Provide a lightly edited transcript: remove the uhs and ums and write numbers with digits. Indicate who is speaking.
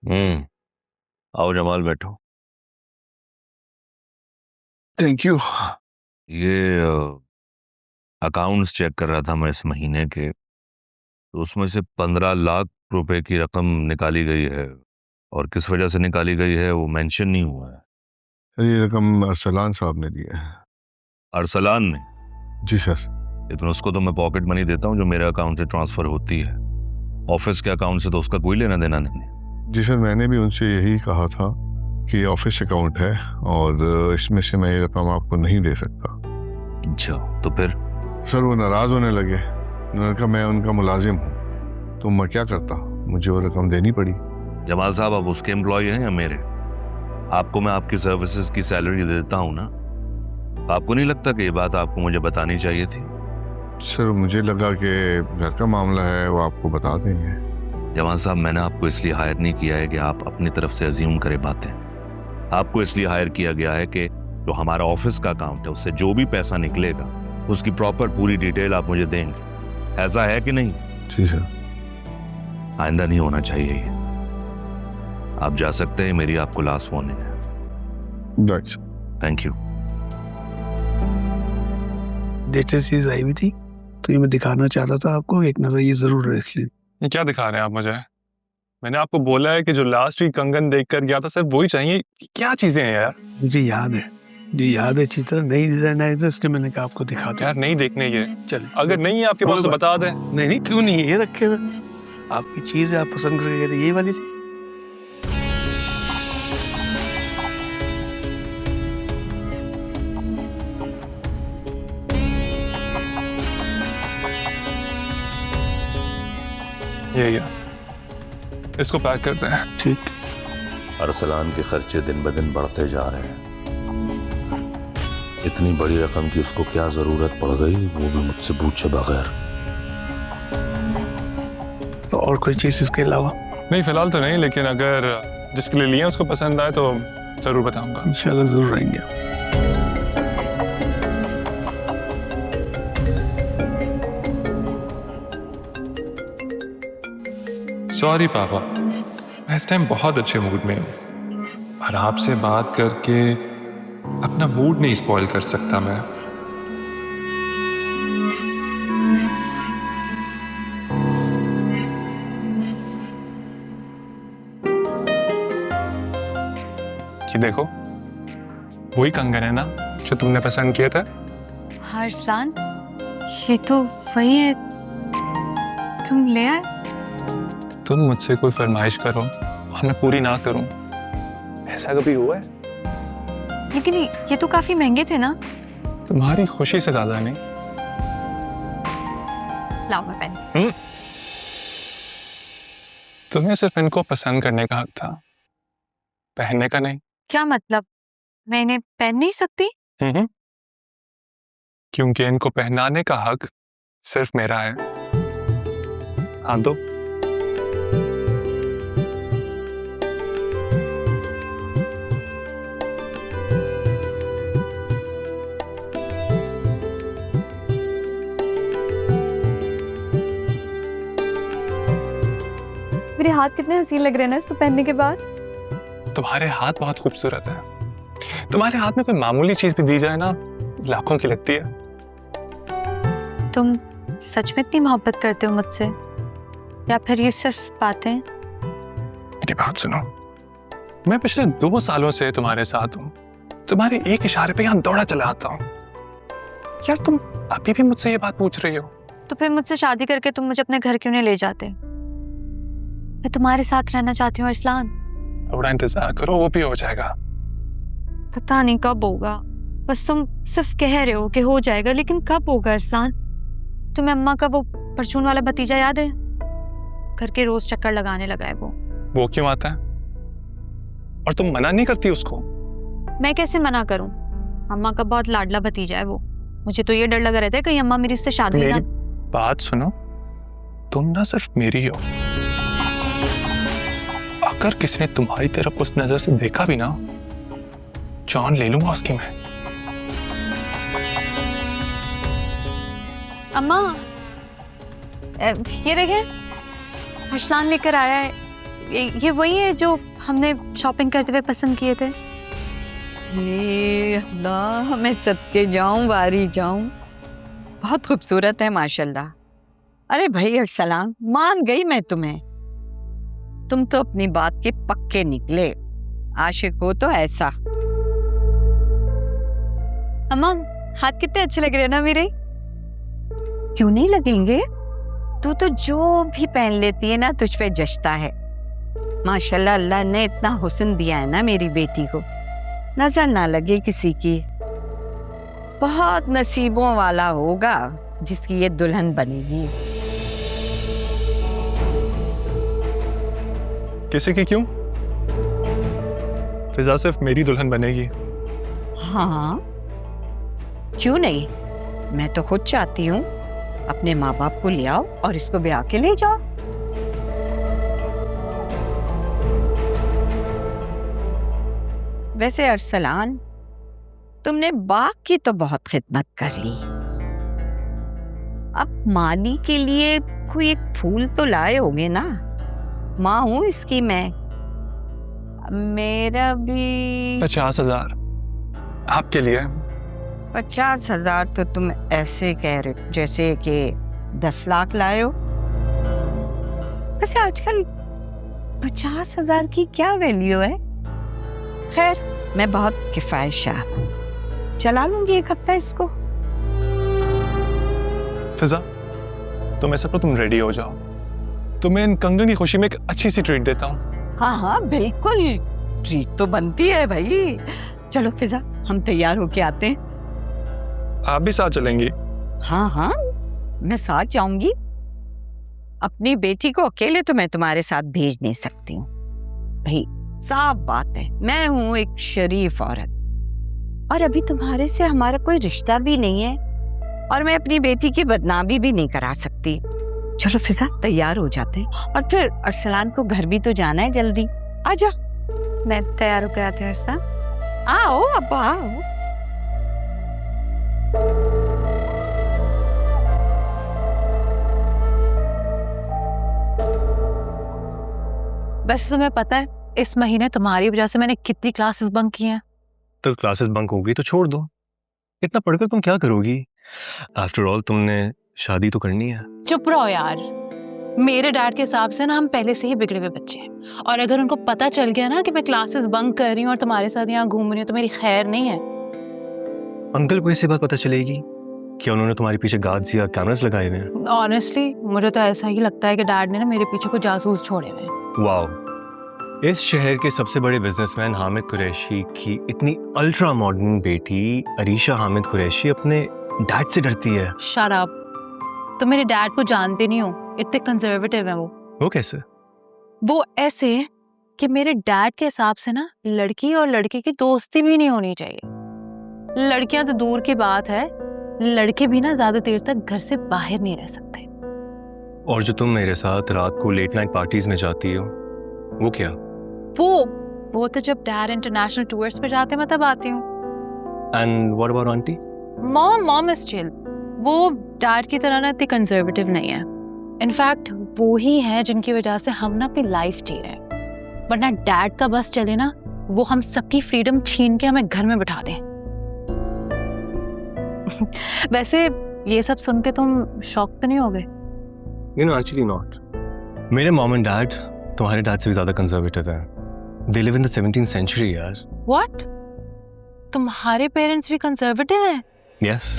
Speaker 1: आओ जमाल, बैठो।
Speaker 2: Thank you.
Speaker 1: ये अकाउंट्स चेक कर रहा था मैं इस महीने के, तो उसमें से 15 लाख रुपए की रकम निकाली गई है, और किस वजह से निकाली गई है वो मेंशन नहीं हुआ है।
Speaker 2: ये रकम अरसलान साहब ने दी है।
Speaker 1: अरसलान ने?
Speaker 2: जी सर।
Speaker 1: लेकिन उसको तो मैं पॉकेट मनी देता हूँ जो मेरे अकाउंट से ट्रांसफर होती है, ऑफिस के अकाउंट से तो उसका कोई लेना देना नहीं।
Speaker 2: जी सर, मैंने भी उनसे यही कहा था कि ऑफिस अकाउंट है और इसमें से मैं ये रकम आपको नहीं दे सकता।
Speaker 1: अच्छा, तो फिर?
Speaker 2: सर वो नाराज होने लगे। उन्होंने कहा मैं उनका मुलाजिम हूँ, तो मैं क्या करता, मुझे वो रकम देनी पड़ी।
Speaker 1: जमाल साहब, आप उसके एम्प्लॉय हैं या मेरे? आपको मैं आपकी सर्विसेज की सैलरी दे देता हूँ ना, आपको नहीं लगता कि ये बात आपको मुझे बतानी चाहिए थी?
Speaker 2: सर मुझे लगा कि घर का मामला है, वो आपको बता देंगे।
Speaker 1: जमाल साहब, मैंने आपको इसलिए हायर नहीं किया है कि आप अपनी तरफ से अज्यूम करें बातें। आपको इसलिए हायर किया गया है कि जो हमारा ऑफिस का अकाउंट है उससे जो भी पैसा निकलेगा उसकी प्रॉपर पूरी डिटेल आप मुझे देंगे। ऐसा है कि नहीं?
Speaker 2: जी सर।
Speaker 1: आइंदा नहीं होना चाहिए ये। आप जा सकते हैं, मेरी आपको लास्ट वार्निंग है। Thank you.
Speaker 3: लेटेस्ट चीज आई हुई थी तो ये मैं दिखाना चाह रहा था आपको, एक नजर ये जरूर रख लें।
Speaker 4: ये क्या दिखा रहे हैं आप मुझे? मैंने आपको बोला है कि जो लास्ट वीक कंगन देख कर गया था सिर्फ वही चाहिए। क्या चीजें हैं यार?
Speaker 3: मुझे याद है अच्छी तरह, नई डिजाइन आई थी इसलिए मैंने कहा आपको दिखा दो।
Speaker 4: यार नहीं देखने ये।
Speaker 3: चल,
Speaker 4: अगर नहीं है आपके पास तो बता दें।
Speaker 3: नहीं क्यों नहीं है, ये रखे हुए आपकी चीज है, आप पसंद करके ये वाली थी।
Speaker 4: ये इसको पैक करते हैं।
Speaker 3: ठीक।
Speaker 1: अरसलान के खर्चे दिन ब दिन बढ़ते जा रहे हैं। इतनी बड़ी रकम की उसको क्या जरूरत पड़ गई, वो भी मुझसे पूछे बगैर।
Speaker 3: तो और कोई चीज इसके अलावा?
Speaker 4: नहीं फिलहाल तो नहीं, लेकिन अगर जिसके लिए लिए उसको पसंद आए तो जरूर बताऊंगा।
Speaker 3: इंशाल्लाह जरूर आएंगे।
Speaker 4: सॉरी पापा, मैं इस टाइम बहुत अच्छे मूड में हूँ और आपसे बात करके अपना मूड नहीं स्पॉइल कर सकता मैं। ये देखो, वही कंगन है ना जो तुमने पसंद किया था?
Speaker 5: हाँ अरसलान, ये तो वही है, तुम ले आए।
Speaker 4: तुम मुझसे कोई फरमाइश करो और मैं पूरी ना करूं, ऐसा कभी हुआ है?
Speaker 5: लेकिन ये तो काफी महंगे थे ना।
Speaker 4: तुम्हारी खुशी से ज्यादा नहीं।
Speaker 5: लाओ मैं पहन।
Speaker 4: तुम्हें सिर्फ इनको पसंद करने का हक था, पहनने का नहीं।
Speaker 5: क्या मतलब, मैं इन्हें पहन नहीं सकती?
Speaker 4: क्योंकि इनको पहनाने का हक सिर्फ मेरा है। हाँ दो।
Speaker 5: मेरे हाथ कितने हसीन लग रहे हैं ना इसको पहनने के बाद।
Speaker 4: तुम्हारे हाथ बहुत खूबसूरत है। तुम्हारे हाथ में कोई मामूली चीज भी दी जाए ना, लाखों की लगती है।
Speaker 5: तुम सच में इतनी मोहब्बत करते हो मुझसे, या फिर ये सिर्फ बातें?
Speaker 4: मेरी बात सुनो, मैं पिछले 2 सालों से तुम्हारे साथ हूँ। तुम्हारे एक इशारे पे यहाँ दौड़ा चला आता हूँ। यार तुम अभी भी मुझसे ये बात पूछ रही हो?
Speaker 5: तो फिर मुझसे शादी करके तुम मुझे अपने घर क्यों नहीं ले जाते? मैं तुम्हारे साथ रहना चाहती हूँ अरसलान।
Speaker 4: थोड़ा इंतजार करो, वो भी हो जाएगा।
Speaker 5: पता नहीं कब होगा, बस तुम सिर्फ कह रहे हो कि हो जाएगा, लेकिन कब होगा अरसलान? तुम्हें अम्मा का वो परचून वाला भतीजा याद है? घर के रोज चक्कर लगाने लगा है वो
Speaker 4: क्यों आता है? और तुम मना नहीं करती उसको?
Speaker 5: मैं कैसे मना करूं? अम्मा का बहुत लाडला भतीजा है वो। मुझे तो ये डर लगा रहता है कहीं अम्मा मेरी उससे शादी ना।
Speaker 4: बात सुनो, तुम ना सिर्फ मेरी हो। अगर किसी ने तुम्हारी तरफ उस नजर से देखा भी ना, जान ले लूंगा उसकी मैं।
Speaker 5: अम्मा, ये देखें, अरसलान लेकर आया है ये वही है जो हमने शॉपिंग करते हुए पसंद किए थे।
Speaker 6: हे अल्लाह, मैं सदके जाऊं वारी जाऊं, बहुत खूबसूरत है माशाल्लाह। अरे भाई अर्सलान, मान गई मैं तुम्हें। तुम तो अपनी बात के पक्के निकले, आशिक हो तो ऐसा।
Speaker 5: अम्मा हाथ कितने अच्छे लग रहे हैं ना मेरे।
Speaker 6: क्यों नहीं लगेंगे? तू तो जो भी पहन लेती है ना तुझ पे जचता है। माशाल्लाह, अल्लाह ने इतना हुस्न दिया है ना मेरी बेटी को, नजर ना लगे किसी की। बहुत नसीबों वाला होगा जिसकी ये दुल्हन बनेगी।
Speaker 4: किसी की क्यों? फिजा सिर्फ मेरी दुल्हन बनेगी।
Speaker 6: हाँ, क्यों नहीं? मैं तो खुद चाहती हूँ अपने माँ बाप को ले आओ और इसको ब्याह के ले जाओ। वैसे अरसलान, तुमने बाग की तो बहुत खिदमत कर ली, अब माली के लिए कोई एक फूल तो लाए होंगे ना? माँ हूं इसकी मैं, मेरा भी
Speaker 4: 50,000 आपके लिए।
Speaker 6: 50,000 तो तुम ऐसे कह रहे हो जैसे कि 10 लाख लाए हो। वैसे आजकल 50,000 की क्या वैल्यू है? खैर, मैं बहुत किफायतशाह हूँ, चला लूंगी एक हफ्ता इसको।
Speaker 4: फिजा, तो मैं सब तुम रेडी हो जाओ, तुम्हें इन कंगन की खुशी में एक अच्छी सी ट्रीट देता हूँ।
Speaker 6: हाँ हाँ बिल्कुल, ट्रीट तो बनती है भाई। चलो फिजा, हम तैयार होके आते हैं।
Speaker 4: आप भी साथ चलेंगी?
Speaker 6: हाँ हाँ, मैं साथ जाऊंगी। अपनी बेटी को अकेले तो मैं तुम्हारे साथ भेज नहीं सकती हूँ भाई, साफ बात है, मैं हूँ एक शरीफ औरत और अभी तुम्हारे से हमारा कोई रिश्ता भी नहीं है और मैं अपनी बेटी की बदनामी भी नहीं करा सकती। चलो फिजा, तैयार हो जाते और फिर अरसलान को घर भी तो जाना है जल्दी। आजा।
Speaker 5: मैं तैयार होकर आती हूँ अर्सलान।
Speaker 6: आओ अब आओ।
Speaker 7: बस तुम्हें पता है इस महीने तुम्हारी वजह से मैंने कितनी क्लासेस बंक की हैं।
Speaker 8: तो क्लासेस बंक होगी तो छोड़ दो, इतना पढ़कर तुम क्या करोगी? आफ्टर ऑल तुमने शादी तो करनी है।
Speaker 7: चुप रहो यार, मेरे डैड के हिसाब से ना हम पहले से ही बिगड़े हुए बच्चे हैं और अगर उनको पता चल गया ना कि मैं क्लासेस बंक कर रही हूँ और तुम्हारे साथ यहाँ घूम रही हूँ तो मेरी खैर नहीं है।
Speaker 8: अंकल को ऐसी बात पता चलेगी कि उन्होंने तुम्हारे पीछे गार्ड्स या कैमरास लगाए हुए हैं?
Speaker 7: ऑनेस्टली मुझे तो ऐसा ही लगता है कि डैड ने ना मेरे पीछे को जासूस छोड़े हुए हैं।
Speaker 8: वाओ, इस शहर के सबसे बड़े बिजनेसमैन हामिद कुरैशी की इतनी अल्ट्रा मॉडर्न बेटी अरीशा हामिद कुरैशी अपने डैड से डरती है।
Speaker 7: शट अप, तुम मेरे डैड को जानते नहीं हो, इतने कंजर्वेटिव हैं वो।
Speaker 8: वो कैसे?
Speaker 7: वो ऐसे कि मेरे डैड के हिसाब से ना लड़की और लड़के की दोस्ती भी नहीं होनी चाहिए। लड़कियां तो दूर की बात है, लड़के भी ना ज्यादा देर तक घर से बाहर नहीं रह सकते।
Speaker 8: और जो तुम मेरे साथ रात को लेट नाइट पार्टीज में जाती हो, वो क्या?
Speaker 7: वो तो जब डैड इंटरनेशनल टूर्स पे जाते हैं मैं तब आती हूँ।
Speaker 8: And what about aunty?
Speaker 7: Mom is chill, वो डैड की तरह ना इतनी कंजर्वेटिव नहीं है। इनफैक्ट वो ही है जिनकी वजह से हम ना अपनी लाइफ जी रहे हैं, वरना डैड का बस चले ना वो हम सबकी फ्रीडम छीन के हमें घर में बिठा दें। वैसे ये सब सुन के तुम शॉक तो नहीं हो गए?
Speaker 8: You know actually not. मेरे मॉम एंड डैड तुम्हारे डैड से भी ज्यादा कंजर्वेटिव है। They live in the 17th century यार।
Speaker 7: व्हाट? तुम्हारे पेरेंट्स भी कंजर्वेटिव हैं?
Speaker 8: यस।